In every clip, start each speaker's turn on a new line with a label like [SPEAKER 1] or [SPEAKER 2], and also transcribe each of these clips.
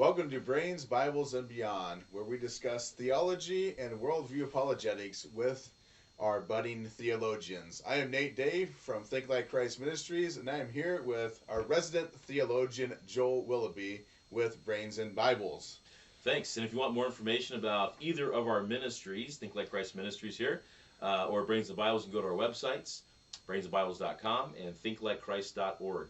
[SPEAKER 1] Welcome to Brains, Bibles, and Beyond, where we discuss theology and worldview apologetics with our budding theologians. I am Nate Dave from Think Like Christ Ministries, and I am here with our resident theologian, Joel Willoughby, with Brains and Bibles.
[SPEAKER 2] Thanks. And if you want more information about either of our ministries, Think Like Christ Ministries here, or Brains and Bibles, you can go to our websites, brainsandbibles.com and thinklikechrist.org.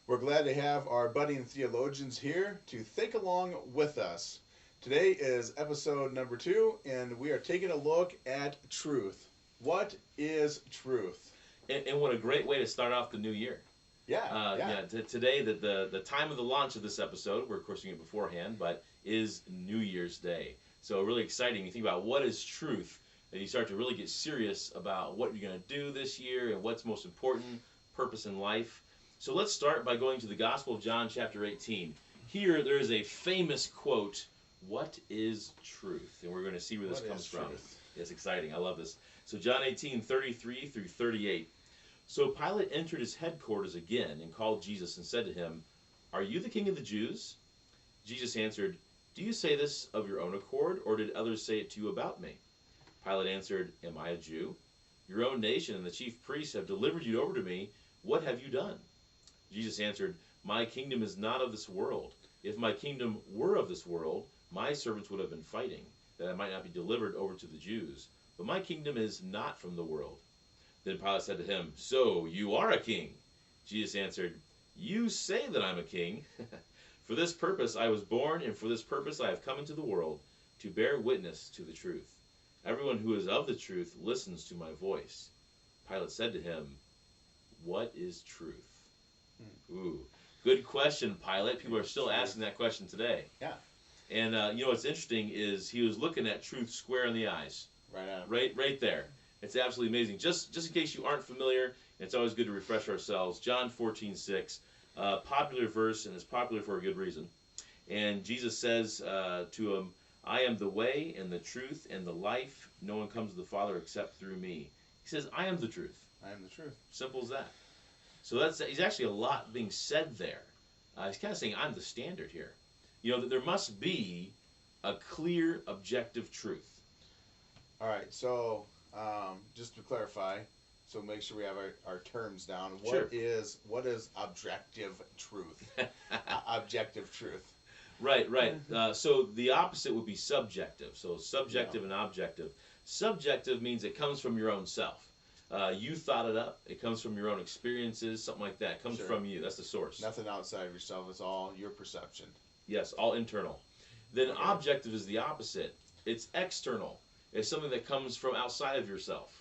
[SPEAKER 1] We're glad to have our budding theologians here to think along with us. Today is episode number 2, and we are taking a look at truth. What is truth?
[SPEAKER 2] And what a great way to start off the new year. Today, the time of the launch of this episode, we're of course doing it beforehand, but is New Year's Day. So really exciting. You think about what is truth, and you start to really get serious about what you're going to do this year and what's most important, purpose in life. So let's start by going to the Gospel of John, chapter 18. Here, there is a famous quote, "What is truth?" And we're going to see where this comes from. It's exciting. I love this. So John 18, 33 through 38. So Pilate entered his headquarters again and called Jesus and said to him, "Are you the king of the Jews?" Jesus answered, "Do you say this of your own accord, or did others say it to you about me?" Pilate answered, "Am I a Jew? Your own nation and the chief priests have delivered you over to me. What have you done?" Jesus answered, "My kingdom is not of this world. If my kingdom were of this world, my servants would have been fighting, that I might not be delivered over to the Jews. But my kingdom is not from the world." Then Pilate said to him, "So you are a king?" Jesus answered, "You say that I'm a king. For this purpose I was born, and for this purpose I have come into the world, to bear witness to the truth. Everyone who is of the truth listens to my voice." Pilate said to him, "What is truth?" Ooh, good question, Pilate. People are still asking that question today.
[SPEAKER 1] Yeah.
[SPEAKER 2] And what's interesting is he was looking at truth square in the eyes. Right there. It's absolutely amazing. Just in case you aren't familiar, it's always good to refresh ourselves. John 14:6, popular verse, and it's popular for a good reason. And Jesus says to him, "I am the way and the truth and the life. No one comes to the Father except through me." He says, "I am the truth."
[SPEAKER 1] I am the truth.
[SPEAKER 2] Simple as that. So he's actually a lot being said there. He's kind of saying, I'm the standard here. That there must be a clear, objective truth.
[SPEAKER 1] All right, so just to clarify, so make sure we have our terms down. What is objective truth? Objective truth.
[SPEAKER 2] Right. So the opposite would be subjective. So subjective and objective. Subjective means it comes from your own self. You thought it up. It comes from your own experiences, something like that. It comes from you. That's the source.
[SPEAKER 1] Nothing outside of yourself. It's all your perception.
[SPEAKER 2] Yes, all internal. Then objective is the opposite. It's external. It's something that comes from outside of yourself.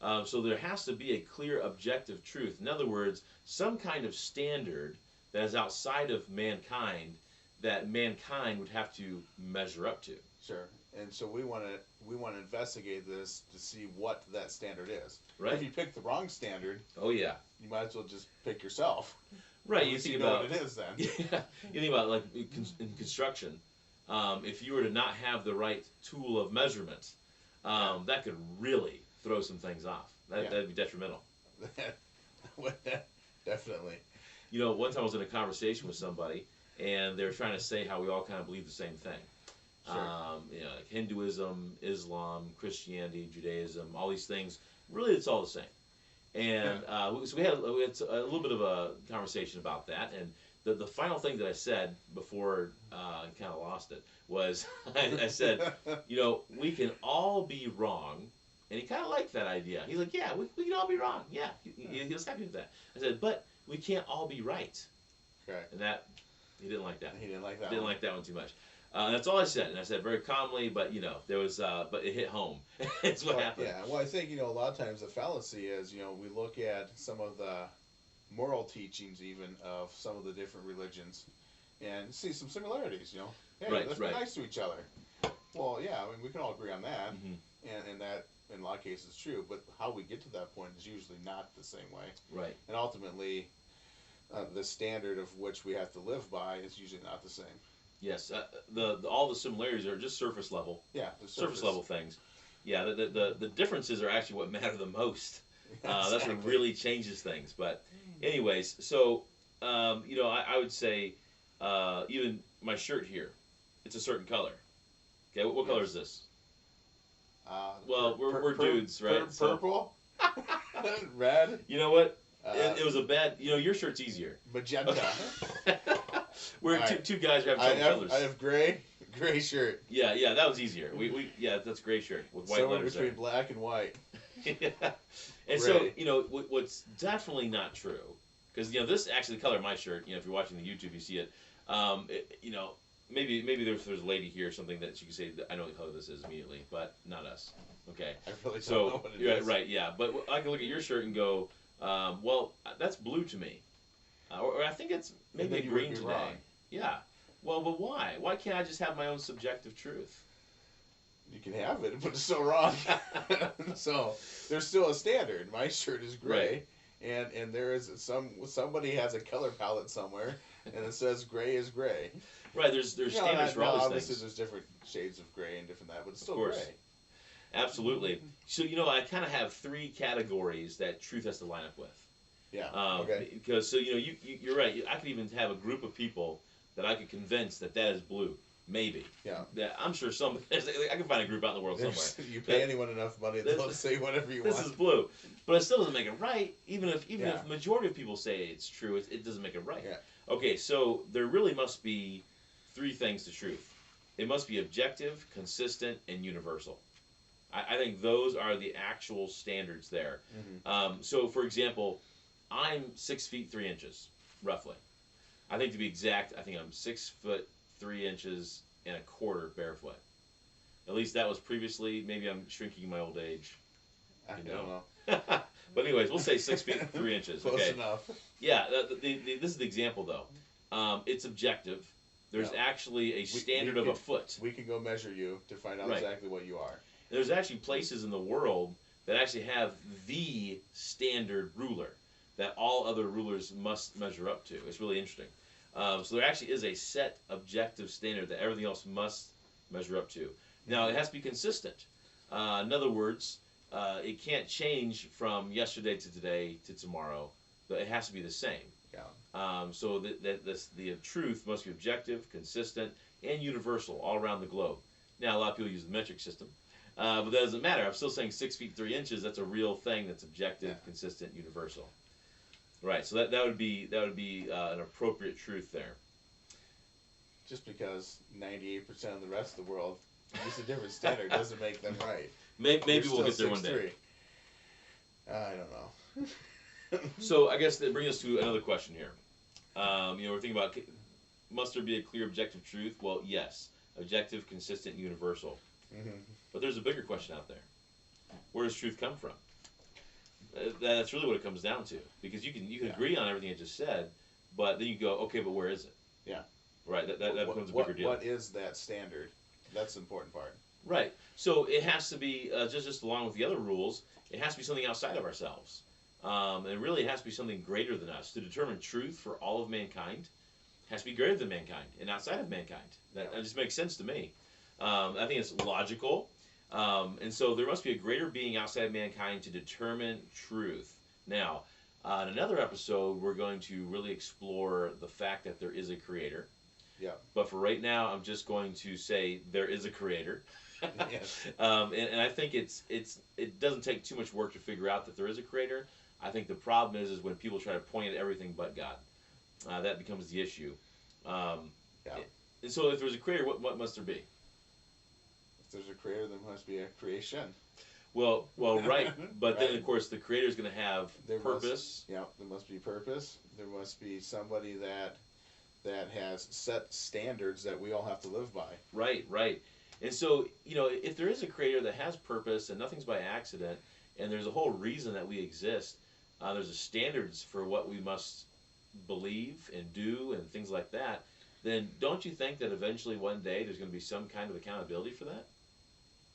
[SPEAKER 2] So there has to be a clear objective truth. In other words, some kind of standard that is outside of mankind that mankind would have to measure up to.
[SPEAKER 1] Sure. And so we want to investigate this to see what that standard is.
[SPEAKER 2] Right.
[SPEAKER 1] If you pick the wrong standard,
[SPEAKER 2] you
[SPEAKER 1] might as well just pick yourself.
[SPEAKER 2] Right. You think about
[SPEAKER 1] what it is then.
[SPEAKER 2] Yeah. You think about like in construction, if you were to not have the right tool of measurement, that could really throw some things off. That'd be detrimental.
[SPEAKER 1] Definitely.
[SPEAKER 2] One time I was in a conversation with somebody, and they were trying to say how we all kind of believe the same thing.
[SPEAKER 1] Sure.
[SPEAKER 2] Like Hinduism, Islam, Christianity, Judaism, all these things. Really, it's all the same. And so we had a little bit of a conversation about that. And the final thing that I said before I kind of lost it was I said, we can all be wrong. And he kind of liked that idea. He's like, yeah, we can all be wrong. Yeah, he was happy with that. I said, but we can't all be right.
[SPEAKER 1] Okay.
[SPEAKER 2] And he didn't like that.
[SPEAKER 1] He didn't like that.
[SPEAKER 2] Didn't like that one too much. That's all I said, and I said very calmly, but there was, but it hit home. It's what happened.
[SPEAKER 1] Yeah, well, I think a lot of times the fallacy is, we look at some of the moral teachings even of some of the different religions, and see some similarities. Hey, let's be nice to each other. Well, yeah, I mean we can all agree on that, and that in a lot of cases is true. But how we get to that point is usually not the same way.
[SPEAKER 2] Right.
[SPEAKER 1] And ultimately, the standard of which we have to live by is usually not the same.
[SPEAKER 2] Yes, all the similarities are just surface level.
[SPEAKER 1] Yeah,
[SPEAKER 2] surface level things. Yeah, the differences are actually what matter the most.
[SPEAKER 1] Exactly.
[SPEAKER 2] That's what really changes things. But anyways, so I would say even my shirt here, it's a certain color. Okay, what color is this? Well, we're dudes, right?
[SPEAKER 1] Purple? Red?
[SPEAKER 2] You know what? It was a bad. Your shirt's easier.
[SPEAKER 1] Magenta.
[SPEAKER 2] Okay. We're right. two guys who have different colors.
[SPEAKER 1] I have gray shirt.
[SPEAKER 2] Yeah, that was easier. Yeah, that's gray shirt with white letters
[SPEAKER 1] between there. Black and white.
[SPEAKER 2] Yeah. And gray. So what's definitely not true, because this actually the color of my shirt. If you're watching the YouTube, you see it. Maybe there's a lady here or something that she can say, I know what color this is immediately, but not us. Okay.
[SPEAKER 1] I really don't know what it is.
[SPEAKER 2] Right, yeah. But I can look at your shirt and go, well, that's blue to me. Or I think it's maybe green today. Wrong. Yeah. Well, but why? Why can't I just have my own subjective truth?
[SPEAKER 1] You can have it, but it's still wrong. So there's still a standard. My shirt is gray, right. and there is somebody has a color palette somewhere, and it says gray is gray.
[SPEAKER 2] Right. There's standards for all these
[SPEAKER 1] obviously
[SPEAKER 2] things.
[SPEAKER 1] There's different shades of gray and different that, but it's still gray.
[SPEAKER 2] Absolutely. So I kind of have 3 categories that truth has to line up with.
[SPEAKER 1] Yeah. Okay.
[SPEAKER 2] Because you're right. I could even have a group of people that I could convince that is blue. Maybe.
[SPEAKER 1] Yeah.
[SPEAKER 2] I'm sure I can find a group out in the world somewhere.
[SPEAKER 1] You pay anyone enough money, they'll say whatever you want.
[SPEAKER 2] This is blue, but it still doesn't make it right. Even if the majority of people say it's true, it doesn't make it right.
[SPEAKER 1] Yeah.
[SPEAKER 2] Okay, so there really must be 3 things to truth. It must be objective, consistent, and universal. I think those are the actual standards there. Mm-hmm. So, for example, I'm 6 feet 3 inches, roughly. I think to be exact, I think I'm 6 foot 3 inches and a quarter barefoot. At least that was previously. Maybe I'm shrinking in my old age.
[SPEAKER 1] I don't know.
[SPEAKER 2] But anyways, we'll say 6 feet 3 inches.
[SPEAKER 1] Close enough.
[SPEAKER 2] Yeah, this is the example though. It's objective. There's actually a standard of a foot.
[SPEAKER 1] We can go measure you to find out exactly what you are.
[SPEAKER 2] There's actually places in the world that actually have the standard ruler that all other rulers must measure up to. It's really interesting. So there actually is a set objective standard that everything else must measure up to. Now, it has to be consistent. In other words, it can't change from yesterday to today to tomorrow, but it has to be the same.
[SPEAKER 1] Yeah.
[SPEAKER 2] So the truth must be objective, consistent, and universal all around the globe. Now, a lot of people use the metric system, but that doesn't matter. I'm still saying 6 feet 3 inches. That's a real thing. That's objective, consistent, universal. Right. So that would be an appropriate truth there.
[SPEAKER 1] Just because 98% of the rest of the world use a different standard doesn't make them right.
[SPEAKER 2] Maybe we'll get there one day.
[SPEAKER 1] I don't know.
[SPEAKER 2] So I guess that brings us to another question here. We're thinking about, must there be a clear objective truth? Well, yes. Objective, consistent, universal. Mm-hmm. But there's a bigger question out there. Where does truth come from? That's really what it comes down to. Because you can agree on everything I just said, but then you go, okay, but where is it?
[SPEAKER 1] Yeah.
[SPEAKER 2] Right, that becomes a bigger deal.
[SPEAKER 1] What is that standard? That's the important part.
[SPEAKER 2] Right. So it has to be, just along with the other rules, it has to be something outside of ourselves. And really it has to be something greater than us. To determine truth for all of mankind, it has to be greater than mankind and outside of mankind. That just makes sense to me. I think it's logical. And so there must be a greater being outside of mankind to determine truth. Now, in another episode, we're going to really explore the fact that there is a creator.
[SPEAKER 1] Yeah.
[SPEAKER 2] But for right now, I'm just going to say there is a creator.
[SPEAKER 1] Yes.
[SPEAKER 2] And I think it doesn't take too much work to figure out that there is a creator. I think the problem is when people try to point at everything but God. That becomes the issue. And so if there's a creator, what must there be?
[SPEAKER 1] If there's a creator, there must be a creation.
[SPEAKER 2] Well, right. But then, of course, the creator is going to have purpose.
[SPEAKER 1] There must be purpose. There must be somebody that has set standards that we all have to live by.
[SPEAKER 2] Right. And so, if there is a creator that has purpose and nothing's by accident, and there's a whole reason that we exist, there's a standards for what we must believe and do and things like that, then don't you think that eventually one day there's going to be some kind of accountability for that?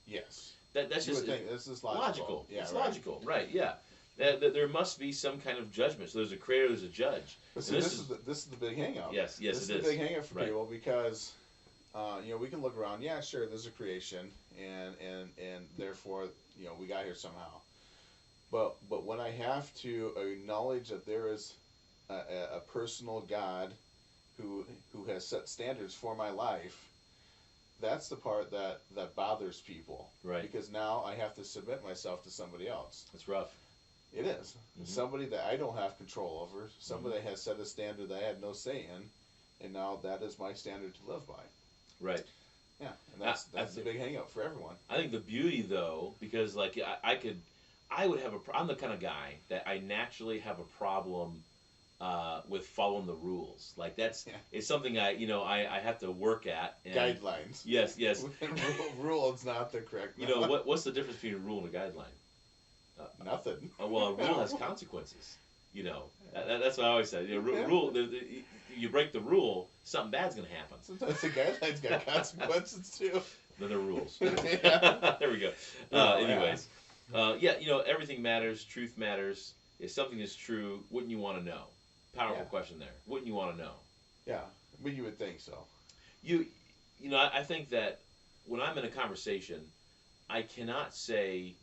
[SPEAKER 1] Yes.
[SPEAKER 2] That's just
[SPEAKER 1] this is logical.
[SPEAKER 2] Yeah, it's logical, right? Yeah. There must be some kind of judgment. So there's a creator, there's a judge.
[SPEAKER 1] But see, this is the big hang-up.
[SPEAKER 2] Yes,
[SPEAKER 1] this is the big hang-up for people because, we can look around. Yeah, sure, there's a creation, and therefore, we got here somehow. But when I have to acknowledge that there is a personal God who has set standards for my life, that's the part that bothers people.
[SPEAKER 2] Right.
[SPEAKER 1] Because now I have to submit myself to somebody else.
[SPEAKER 2] It's rough.
[SPEAKER 1] It is. Mm-hmm. Somebody that I don't have control over, somebody that has set a standard that I had no say in, and now that is my standard to live by.
[SPEAKER 2] Right.
[SPEAKER 1] Yeah, and that's the big hang-up for everyone.
[SPEAKER 2] I think the beauty, though, because like I would have I'm the kind of guy that I naturally have a problem with following the rules. Like it's something I have to work at. And
[SPEAKER 1] guidelines.
[SPEAKER 2] Yes.
[SPEAKER 1] Rule is not the correct.
[SPEAKER 2] What's the difference between a rule and a guideline?
[SPEAKER 1] Nothing.
[SPEAKER 2] Well, a rule has consequences. That's what I always say. Rule. You break the rule, something bad's gonna happen.
[SPEAKER 1] Sometimes the guidelines got consequences too.
[SPEAKER 2] Then they're rules. There we go. Anyways, everything matters. Truth matters. If something is true, wouldn't you want to know? Powerful question there. Wouldn't you want to know?
[SPEAKER 1] Yeah, but you would think so.
[SPEAKER 2] I think that when I'm in a conversation, I cannot say,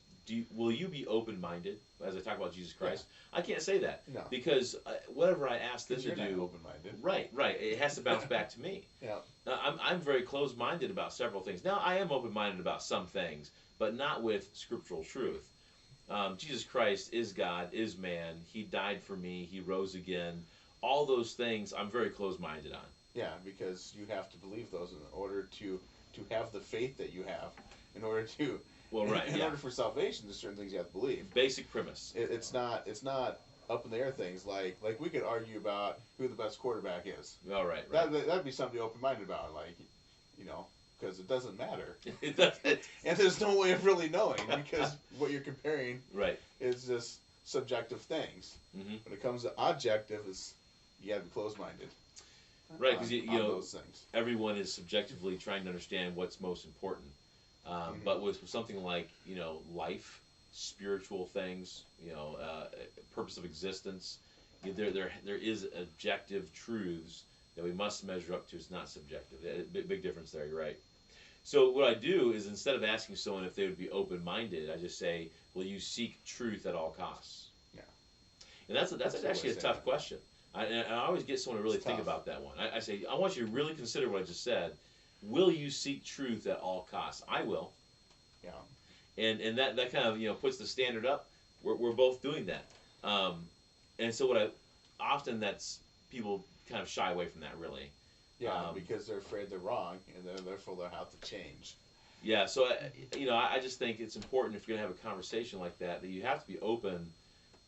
[SPEAKER 2] will you be open-minded, as I talk about Jesus Christ? Yeah. I can't say that.
[SPEAKER 1] No.
[SPEAKER 2] Because whatever I ask them to do...
[SPEAKER 1] You're not open-minded.
[SPEAKER 2] Right. It has to bounce back to me.
[SPEAKER 1] Yeah.
[SPEAKER 2] Now, I'm very closed-minded about several things. Now, I am open-minded about some things, but not with scriptural truth. Jesus Christ is God, is man. He died for me. He rose again. All those things I'm very closed-minded on.
[SPEAKER 1] Yeah, because you have to believe those in order to have the faith that you have, in order to...
[SPEAKER 2] Well, right.
[SPEAKER 1] In order for salvation, there's certain things you have to believe.
[SPEAKER 2] Basic premise.
[SPEAKER 1] It's not up in the air things like we could argue about who the best quarterback is.
[SPEAKER 2] Oh, right.
[SPEAKER 1] That'd be something open minded about, because it doesn't matter. And there's no way of really knowing because what you're comparing is just subjective things.
[SPEAKER 2] Mm-hmm.
[SPEAKER 1] When it comes to objective, you got to be closed minded.
[SPEAKER 2] Right, because
[SPEAKER 1] those things.
[SPEAKER 2] Everyone is subjectively trying to understand what's most important. But with something like life, spiritual things, purpose of existence, there is objective truths that we must measure up to. It's not subjective. Big difference there. You're right. So what I do is instead of asking someone if they would be open-minded, I just say, "Will you seek truth at all costs?"
[SPEAKER 1] Yeah.
[SPEAKER 2] And that's actually a tough question. I always get someone to really think about that one. I say, I want you to really consider what I just said. Will you seek truth at all costs? I will.
[SPEAKER 1] Yeah.
[SPEAKER 2] And that kind of puts the standard up. We're both doing that. And so often that's people kind of shy away from that really.
[SPEAKER 1] Yeah, because they're afraid they're wrong and therefore they'll have to change.
[SPEAKER 2] Yeah. So I just think it's important if you're gonna have a conversation like that you have to be open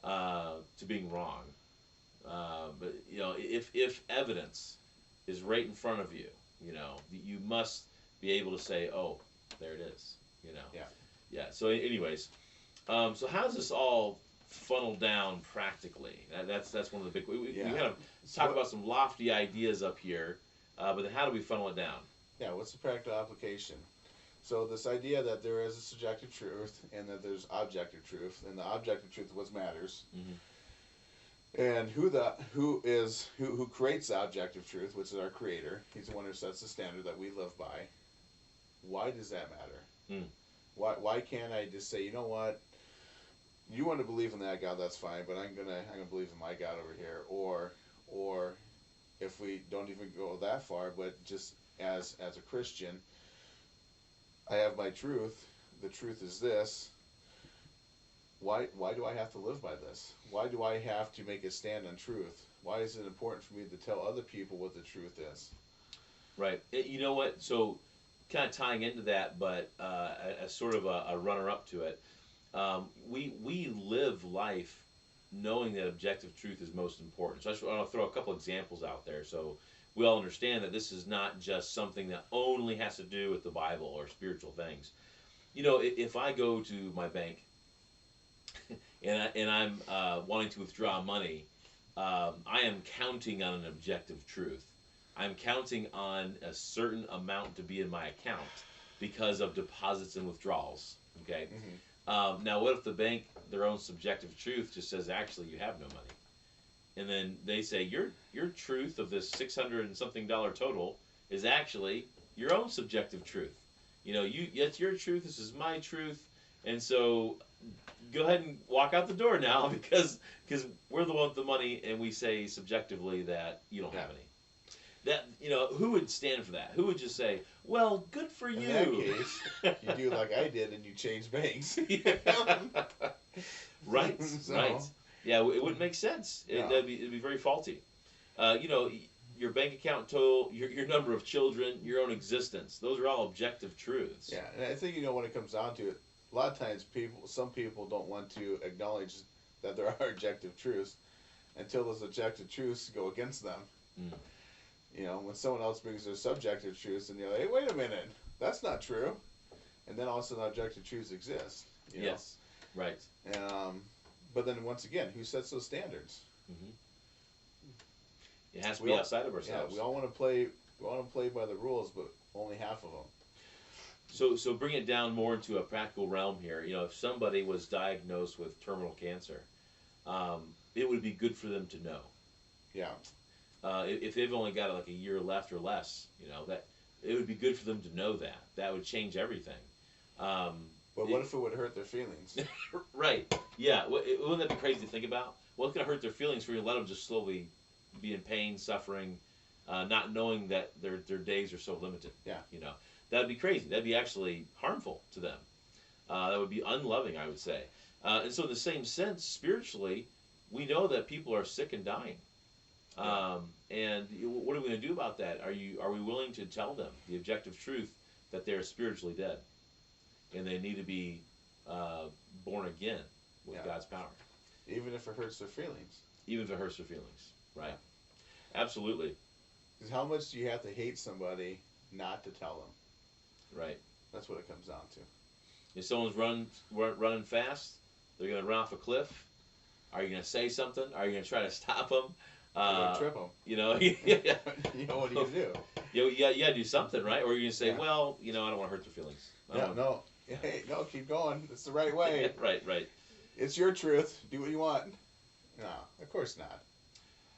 [SPEAKER 2] to being wrong. But if evidence is right in front of you, you must be able to say, "Oh, there it is."
[SPEAKER 1] Yeah.
[SPEAKER 2] Yeah. So, anyways, so how does this all funnel down practically? That's one of the big. We kind of talk about some lofty ideas up here, but then how do we funnel it down?
[SPEAKER 1] Yeah. What's the practical application? So this idea that there is a subjective truth and that there's objective truth, and the objective truth is what matters.
[SPEAKER 2] Mm-hmm.
[SPEAKER 1] And who creates the objective truth, which is our Creator. He's the one who sets the standard that we live by. Why does that matter? Why can't I just say, you know what? You want to believe in that God, that's fine, but I'm gonna believe in my God over here. Or if we don't even go that far, but just as a Christian, I have my truth. The truth is this. Why do I have to live by this? Why do I have to make a stand on truth? Why is it important for me to tell other people what the truth is?
[SPEAKER 2] Right. You know what? So, kind of tying into that, but as sort of a runner-up to it, we live life knowing that objective truth is most important. So I want to throw a couple examples out there so we all understand that this is not just something that only has to do with the Bible or spiritual things. If I go to my bank and I'm wanting to withdraw money, I am counting on an objective truth. I'm counting on a certain amount to be in my account because of deposits and withdrawals. Okay. Mm-hmm. Now, what if the bank, their own subjective truth, just says actually you have no money, and then they say your truth of this $600 and something total is actually your own subjective truth. It's your truth. This is my truth, and so go ahead and walk out the door now because we're the one with the money, and we say subjectively that you don't have any. That, who would stand for that? Who would just say, "Well, good for you"?
[SPEAKER 1] In that case, you do like I did and you change banks.
[SPEAKER 2] Right. Right. Yeah, it wouldn't make sense. It'd be very faulty. Your bank account total, your number of children, your own existence. Those are all objective truths.
[SPEAKER 1] Yeah, and I think when it comes down to it, a lot of times some people don't want to acknowledge that there are objective truths until those objective truths go against them. Mm. When someone else brings their subjective truths, and you're like, hey, wait a minute, that's not true. And then all of a sudden, objective truths exist.
[SPEAKER 2] Yes, right.
[SPEAKER 1] But then once again, who sets those standards?
[SPEAKER 2] Mm-hmm. It has to be outside of ourselves.
[SPEAKER 1] Yeah, we all want to play. We want to play by the rules, but only half of them.
[SPEAKER 2] So bring it down more into a practical realm here. If somebody was diagnosed with terminal cancer, it would be good for them to know.
[SPEAKER 1] Yeah.
[SPEAKER 2] If they've only got like a year left or less, that it would be good for them to know that. That would change everything.
[SPEAKER 1] But what if it would hurt their feelings?
[SPEAKER 2] Right. Yeah. Wouldn't that be crazy to think about? Well, it's going to hurt their feelings for you. Let them just slowly be in pain, suffering, not knowing that their days are so limited.
[SPEAKER 1] Yeah.
[SPEAKER 2] That would be crazy. That'd be actually harmful to them. That would be unloving, I would say. And so in the same sense, spiritually, we know that people are sick and dying. Yeah. And what are we going to do about that? Are we willing to tell them the objective truth that they're spiritually dead and they need to be born again with God's power?
[SPEAKER 1] Even if it hurts their feelings.
[SPEAKER 2] Even if it hurts their feelings, right? Yeah. Absolutely.
[SPEAKER 1] Because how much do you have to hate somebody not to tell them?
[SPEAKER 2] Right.
[SPEAKER 1] That's what it comes down to.
[SPEAKER 2] If someone's running fast, they're going to run off a cliff. Are you going to say something? Are you going to try to stop them?
[SPEAKER 1] You're going to trip them.
[SPEAKER 2] Yeah.
[SPEAKER 1] What do you do?
[SPEAKER 2] You got to do something, right? Or you're going to say, well, I don't want to hurt their feelings.
[SPEAKER 1] No. Hey, no, keep going. It's the right way.
[SPEAKER 2] Right.
[SPEAKER 1] It's your truth. Do what you want. No, of course not.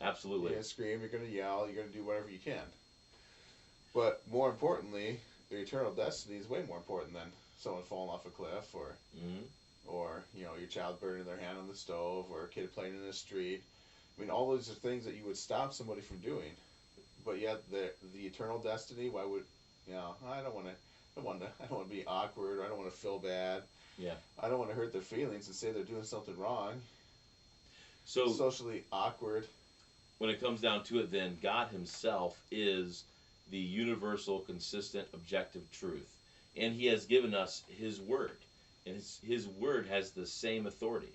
[SPEAKER 2] Absolutely.
[SPEAKER 1] You're going to scream, you're going to yell, you're going to do whatever you can. But more importantly, their eternal destiny is way more important than someone falling off a cliff or your child burning their hand on the stove or a kid playing in the street. I mean, all those are things that you would stop somebody from doing. But yet the eternal destiny, why would I don't want to be awkward, or I don't want to feel bad.
[SPEAKER 2] Yeah.
[SPEAKER 1] I don't want to hurt their feelings and say they're doing something wrong.
[SPEAKER 2] So
[SPEAKER 1] socially awkward.
[SPEAKER 2] When it comes down to it, then God himself is the universal, consistent, objective truth. And he has given us his word. And his word has the same authority.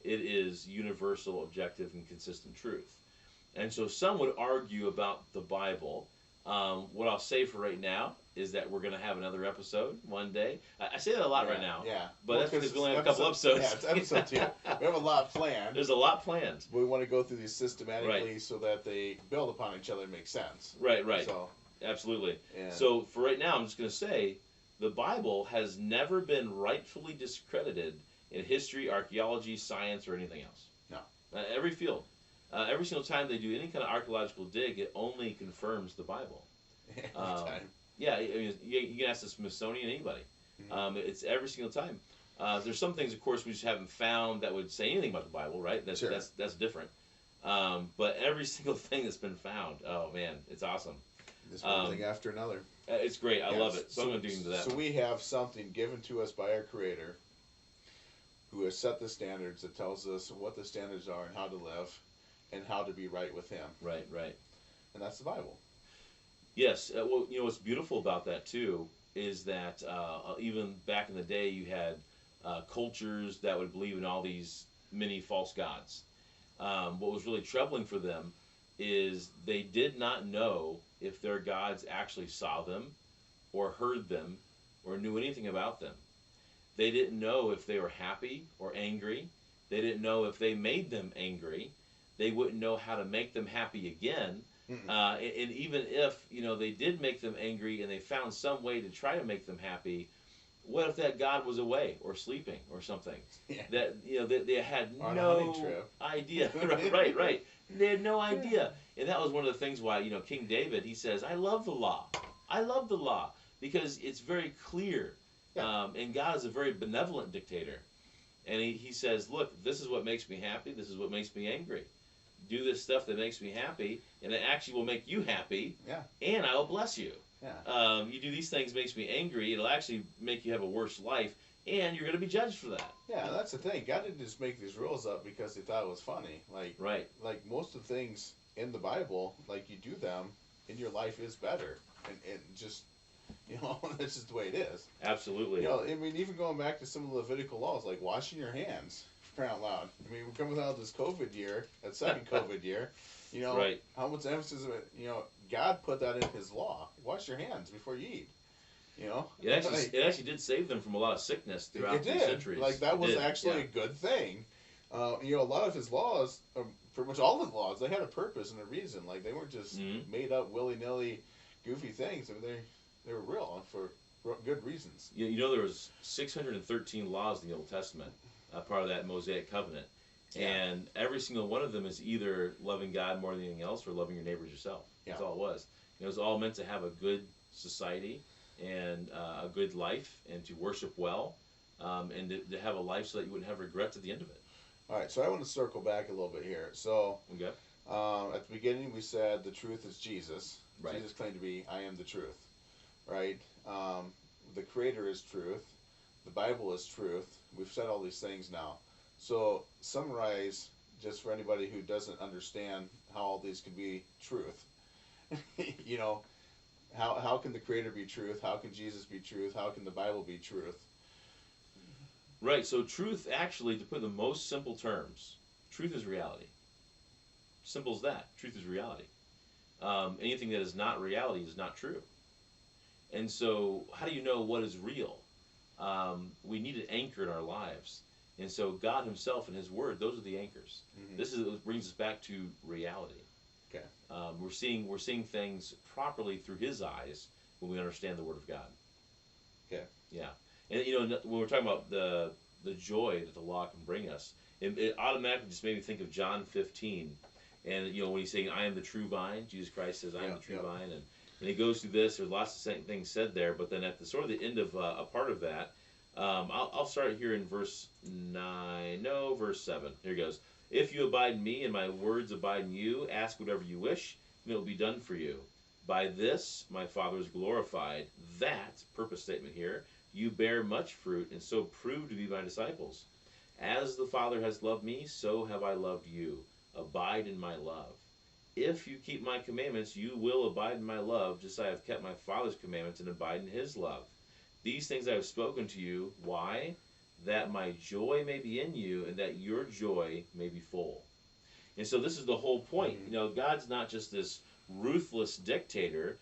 [SPEAKER 2] It is universal, objective, and consistent truth. And so some would argue about the Bible. What I'll say for right now is that we're going to have another episode one day. I say that a lot right now.
[SPEAKER 1] Yeah.
[SPEAKER 2] But that's because we only have a couple episodes.
[SPEAKER 1] Yeah, it's episode 2. We have a lot planned.
[SPEAKER 2] There's a lot planned.
[SPEAKER 1] We want to go through these systematically so that they build upon each other and make sense.
[SPEAKER 2] Right.
[SPEAKER 1] So,
[SPEAKER 2] absolutely. So for right now, I'm just going to say the Bible has never been rightfully discredited in history, archaeology, science, or anything else.
[SPEAKER 1] No.
[SPEAKER 2] Every field. Every single time they do any kind of archaeological dig, it only confirms the Bible.
[SPEAKER 1] Every time.
[SPEAKER 2] Yeah, I mean, you can ask the Smithsonian, anybody. Mm-hmm. It's every single time. There's some things, of course, we just haven't found that would say anything about the Bible, right? That's different. But every single thing that's been found, oh man, it's awesome.
[SPEAKER 1] This one thing after another.
[SPEAKER 2] It's great. I love it. So I'm going to dig into that.
[SPEAKER 1] So we have something given to us by our Creator, who has set the standards, that tells us what the standards are and how to live, and how to be right with Him.
[SPEAKER 2] Right.
[SPEAKER 1] And that's the Bible.
[SPEAKER 2] Yes. Well, what's beautiful about that too is that even back in the day, you had cultures that would believe in all these many false gods. What was really troubling for them is they did not know if their gods actually saw them or heard them or knew anything about them. They didn't know if they were happy or angry. They didn't know if they made them angry. They wouldn't know how to make them happy again. And even if they did make them angry and they found some way to try to make them happy, what if that God was away or sleeping or something? Yeah. That they had no idea. Right. They had no idea. And that was one of the things why King David, he says, I love the law. I love the law because it's very clear. Yeah. And God is a very benevolent dictator. And he says, look, this is what makes me happy. This is what makes me angry. do this stuff that makes me happy, and it actually will make you happy.
[SPEAKER 1] Yeah.
[SPEAKER 2] And I will bless you.
[SPEAKER 1] Yeah.
[SPEAKER 2] You do these things makes me angry. It'll actually make you have a worse life, and you're going to be judged for that.
[SPEAKER 1] Yeah, that's the thing. God didn't just make these rules up because He thought it was funny. Like,
[SPEAKER 2] right.
[SPEAKER 1] Like most of the things in the Bible, like you do them, and your life is better, and just, that's just the way it is.
[SPEAKER 2] Absolutely.
[SPEAKER 1] I mean, even going back to some of the Levitical laws, like washing your hands, for crying out loud. I mean, we're coming out of this COVID year, that second COVID year.
[SPEAKER 2] Right.
[SPEAKER 1] How much emphasis, God put that in His law. Wash your hands before you eat.
[SPEAKER 2] It actually did save them from a lot of sickness throughout the centuries.
[SPEAKER 1] Like that was actually a good thing. A lot of His laws, pretty much all His laws, they had a purpose and a reason. Like they weren't just made up willy nilly, goofy things. I mean, they were real for good reasons.
[SPEAKER 2] There was 613 laws in the Old Testament, part of that Mosaic covenant, and every single one of them is either loving God more than anything else or loving your neighbors yourself. That's all it was. It was all meant to have a good society and a good life, and to worship well, and to have a life so that you wouldn't have regrets at the end of it.
[SPEAKER 1] All right, so I want to circle back a little bit here. So,
[SPEAKER 2] okay.
[SPEAKER 1] At the beginning we said the truth is Jesus.
[SPEAKER 2] Right.
[SPEAKER 1] Jesus claimed to be, I am the truth. Right? The Creator is truth. The Bible is truth. We've said all these things now. So, summarize, just for anybody who doesn't understand how all these can be truth. How can the Creator be truth? How can Jesus be truth? How can the Bible be truth?
[SPEAKER 2] Right, so truth, actually, to put in the most simple terms, truth is reality. Simple as that. Truth is reality. Anything that is not reality is not true. And so, how do you know what is real? We need an anchor in our lives. And so, God Himself and His Word, those are the anchors. Mm-hmm. This is what brings us back to reality.
[SPEAKER 1] Okay.
[SPEAKER 2] We're seeing things properly through His eyes when we understand the Word of God.
[SPEAKER 1] Okay.
[SPEAKER 2] Yeah. And when we're talking about the joy that the law can bring us, it automatically just made me think of John 15, and when He's saying, "I am the true vine," Jesus Christ says, "I am the true vine," and He goes through this. There's lots of things said there, but then at the sort of the end of a part of that, I'll start here in verse 7. Here it goes. If you abide in me and my words abide in you, ask whatever you wish, and it will be done for you. By this my Father is glorified. That purpose statement here. You bear much fruit, and so prove to be my disciples. As the Father has loved me, so have I loved you. Abide in my love. If you keep my commandments, you will abide in my love, just as I have kept my Father's commandments and abide in His love. These things I have spoken to you. Why? That my joy may be in you, and that your joy may be full. And so this is the whole point. God's not just this ruthless dictator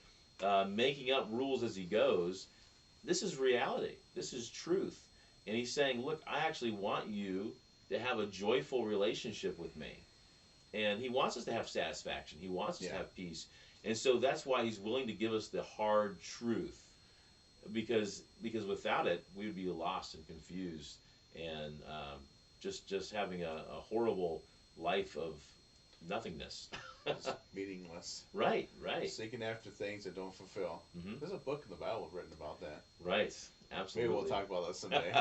[SPEAKER 2] making up rules as He goes. This is reality. This is truth. And He's saying, look, I actually want you to have a joyful relationship with me. And He wants us to have satisfaction. He wants us to have peace. And so that's why He's willing to give us the hard truth. Because without it, we would be lost and confused and just having a horrible life of nothingness.
[SPEAKER 1] Meaningless.
[SPEAKER 2] Right.
[SPEAKER 1] Seeking after things that don't fulfill. Mm-hmm. There's a book in the Bible written about that.
[SPEAKER 2] Right. Absolutely.
[SPEAKER 1] Maybe we'll talk about that someday.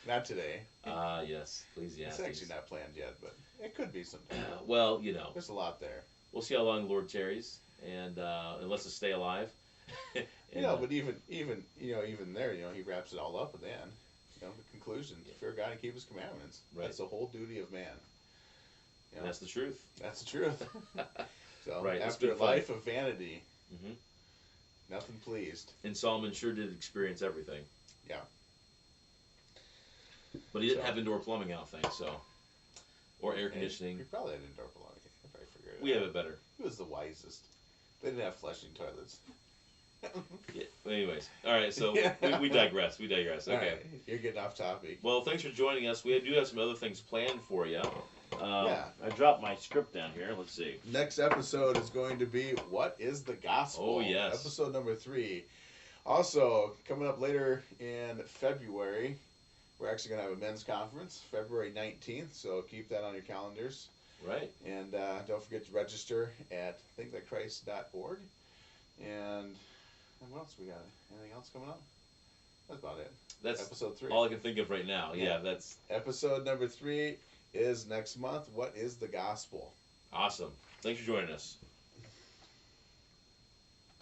[SPEAKER 1] Not today.
[SPEAKER 2] Yes. Please, yeah.
[SPEAKER 1] It's actually not planned yet, but it could be someday.
[SPEAKER 2] Well,
[SPEAKER 1] there's a lot there.
[SPEAKER 2] We'll see how long the Lord tarries, and lets us stay alive.
[SPEAKER 1] But even there, He wraps it all up at the end. The conclusion: fear God and keep His commandments. Right. That's the whole duty of man.
[SPEAKER 2] And that's the truth.
[SPEAKER 1] That's the truth. So
[SPEAKER 2] right.
[SPEAKER 1] After a life of vanity, nothing pleased.
[SPEAKER 2] And Solomon sure did experience everything.
[SPEAKER 1] Yeah.
[SPEAKER 2] But he didn't have indoor plumbing, I don't think, so. Or air conditioning.
[SPEAKER 1] He probably had indoor plumbing. If I figured it out.
[SPEAKER 2] We have it better.
[SPEAKER 1] He was the wisest. They didn't have flushing toilets.
[SPEAKER 2] Yeah. Anyways, all right. So we digress. Okay.
[SPEAKER 1] Right. You're getting off topic.
[SPEAKER 2] Well, thanks for joining us. We do have some other things planned for you. I dropped my script down here. Let's see.
[SPEAKER 1] Next episode is going to be What is the Gospel?
[SPEAKER 2] Oh, yes.
[SPEAKER 1] Episode number 3. Also, coming up later in February, we're actually going to have a men's conference, February 19th, so keep that on your calendars.
[SPEAKER 2] Right.
[SPEAKER 1] And don't forget to register at thinkthatchrist.org. And what else we got? Anything else coming up? That's about it.
[SPEAKER 2] That's
[SPEAKER 1] episode 3.
[SPEAKER 2] All I can think of right now. Yeah, that's...
[SPEAKER 1] Episode number 3 is next month. What is the gospel?
[SPEAKER 2] Awesome. Thanks for joining us.